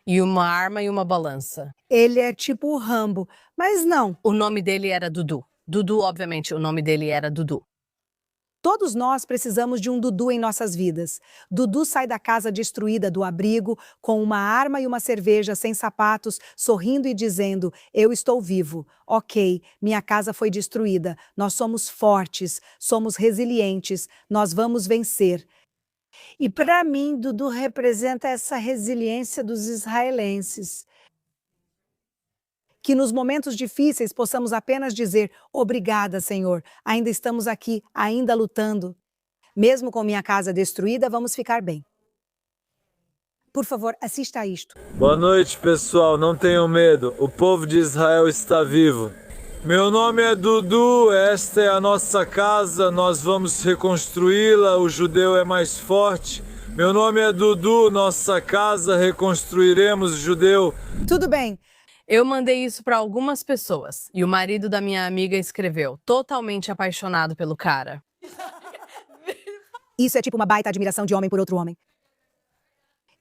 E uma arma e uma balança. ele é tipo o Rambo. Mas não, O nome dele era Dudu. Dudu, obviamente, o nome dele era Dudu. todos nós precisamos de um Dudu em nossas vidas. Dudu sai da casa destruída do abrigo com uma arma e uma cerveja sem sapatos, sorrindo e dizendo: eu estou vivo. Ok, minha casa foi destruída. Nós somos fortes, somos resilientes, nós vamos vencer. E para mim, Dudu representa essa resiliência dos israelenses. Que nos momentos difíceis possamos apenas dizer: obrigada, Senhor, ainda estamos aqui, ainda lutando. Mesmo com minha casa destruída, vamos ficar bem. Por favor, assista a isto. Boa noite, pessoal. Não tenham medo. O povo de Israel está vivo. Meu nome é Dudu. Esta é a nossa casa. Nós vamos reconstruí-la. O judeu é mais forte. Meu nome é Dudu. Nossa casa reconstruiremos, judeu. Tudo bem. Eu mandei isso para algumas pessoas e o marido da minha amiga escreveu, totalmente apaixonado pelo cara. Isso é tipo uma baita admiração de homem por outro homem.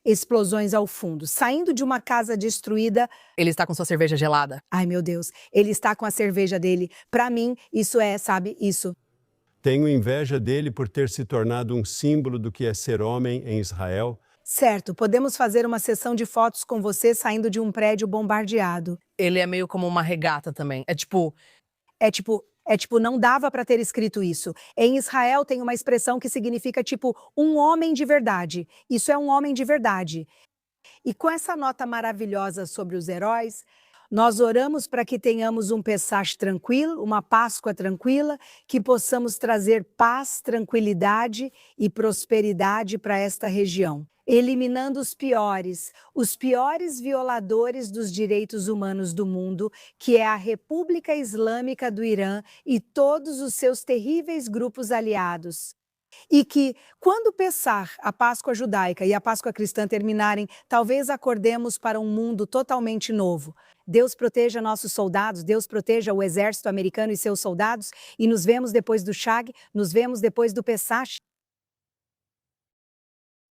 Explosões ao fundo. Saindo de uma casa destruída. Ele está com sua cerveja gelada. Ai, meu Deus. Ele está com a cerveja dele. Para mim, isso é, sabe, isso. Tenho inveja dele por ter se tornado um símbolo do que é ser homem em Israel. Certo, podemos fazer uma sessão de fotos com você saindo de um prédio bombardeado. Ele é meio como uma regata também. É tipo, não dava para ter escrito isso. Em Israel tem uma expressão que significa tipo, um homem de verdade. Isso é um homem de verdade. E com essa nota maravilhosa sobre os heróis, nós oramos para que tenhamos um Pessach tranquilo, uma Páscoa tranquila, que possamos trazer paz, tranquilidade e prosperidade para esta região, eliminando os piores violadores dos direitos humanos do mundo, que é a República Islâmica do Irã e todos os seus terríveis grupos aliados. E que, quando Pessach, a Páscoa judaica e a Páscoa cristã terminarem, talvez acordemos para um mundo totalmente novo. Deus proteja nossos soldados, Deus proteja o exército americano e seus soldados, e nos vemos depois do Shag, nos vemos depois do Pessach.